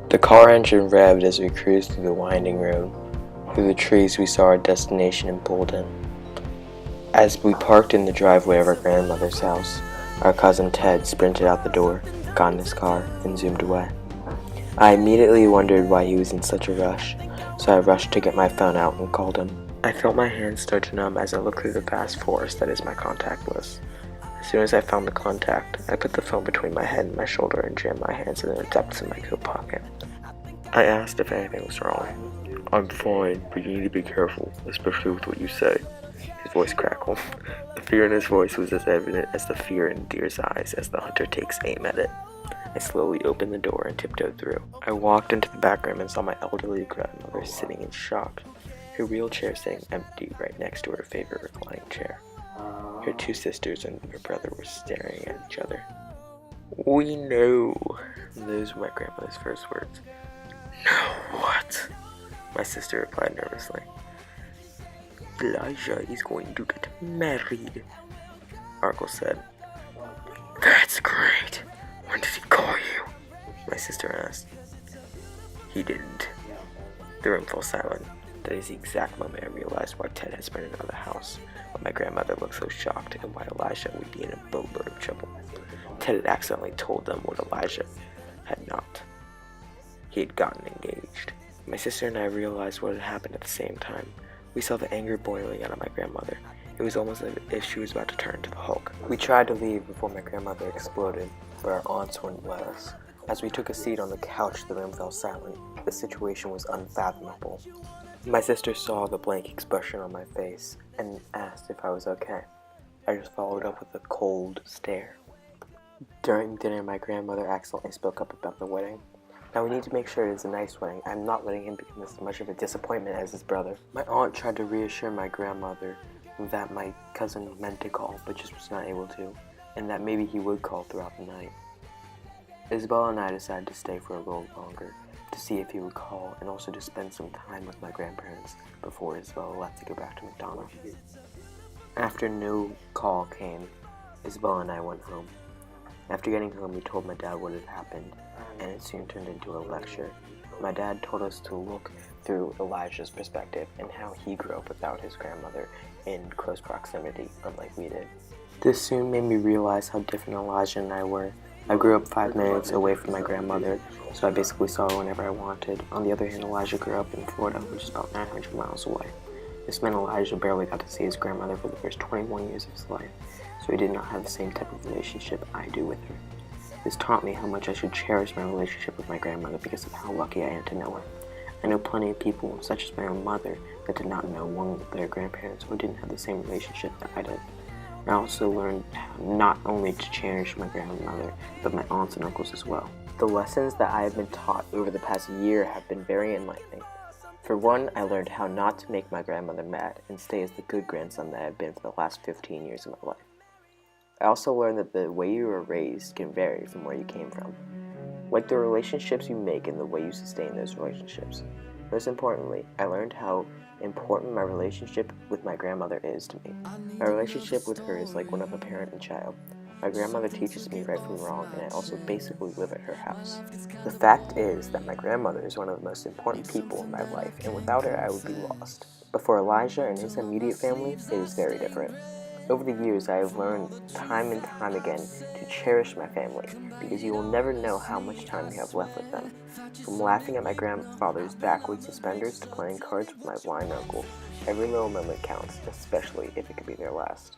The car engine revved as we cruised through the winding road. Through the trees we saw our destination in Bolden. As we parked in the driveway of our grandmother's house, our cousin Ted sprinted out the door, got in his car, and zoomed away. I immediately wondered why he was in such a rush, so I rushed to get my phone out and called him. I felt my hands start to numb as I looked through the vast forest that is my contact list. As soon as I found the contact, I put the phone between my head and my shoulder and jammed my hands in the depths of my coat pocket. I asked if anything was wrong. I'm fine, but you need to be careful, especially with what you say. His voice crackled. The fear in his voice was as evident as the fear in deer's eyes as the hunter takes aim at it. I slowly opened the door and tiptoed through. I walked into the back room and saw my elderly grandmother sitting in shock, her wheelchair sitting empty right next to her favorite reclining chair. Her two sisters and her brother were staring at each other. "We know." Those were my grandmother's first words. "Know what?" my sister replied nervously. "Elijah is going to get married," our uncle said. "That's great. When did he call you?" my sister asked. "He didn't." The room fell silent. That is the exact moment I realized why Ted had sprinted out of the house, why my grandmother looked so shocked, and why Elijah would be in a boatload of trouble. Ted had accidentally told them what Elijah had not. He had gotten engaged. My sister and I realized what had happened at the same time. We saw the anger boiling out of my grandmother. It was almost as if she was about to turn into the Hulk. We tried to leave before my grandmother exploded, but our aunts wouldn't let us. As we took a seat on the couch, the room fell silent. The situation was unfathomable. My sister saw the blank expression on my face and asked if I was okay. I just followed up with a cold stare. During dinner, my grandmother accidentally spoke up about the wedding. Now we need to make sure it is a nice wedding. I'm not letting him become as much of a disappointment as his brother. My aunt tried to reassure my grandmother that my cousin meant to call, but just was not able to, and that maybe he would call throughout the night. Isabella and I decided to stay for a little longer, to see if he would call, and also to spend some time with my grandparents before Isabella left to go back to McDonald's. After no call came, Isabella and I went home. After getting home, we told my dad what had happened, and it soon turned into a lecture. My dad told us to look through Elijah's perspective and how he grew up without his grandmother in close proximity, unlike we did. This soon made me realize how different Elijah and I were. I grew up 5 minutes away from my grandmother, so I basically saw her whenever I wanted. On the other hand, Elijah grew up in Florida, which is about 900 miles away. This meant Elijah barely got to see his grandmother for the first 21 years of his life, so he did not have the same type of relationship I do with her. This taught me how much I should cherish my relationship with my grandmother because of how lucky I am to know her. I know plenty of people, such as my own mother, that did not know one of their grandparents or didn't have the same relationship that I did. I also learned not only to cherish my grandmother, but my aunts and uncles as well. The lessons that I have been taught over the past year have been very enlightening. For one, I learned how not to make my grandmother mad and stay as the good grandson that I have been for the last 15 years of my life. I also learned that the way you were raised can vary from where you came from, like the relationships you make and the way you sustain those relationships. Most importantly, I learned how important my relationship with my grandmother is to me. My relationship with her is like one of a parent and child. My grandmother teaches me right from wrong, and I also basically live at her house. The fact is that my grandmother is one of the most important people in my life, and without her I would be lost. But for Elijah and his immediate family, it is very different. Over the years, I have learned time and time again to cherish my family, because you will never know how much time you have left with them. From laughing at my grandfather's backwards suspenders to playing cards with my blind uncle, every little moment counts, especially if it could be their last.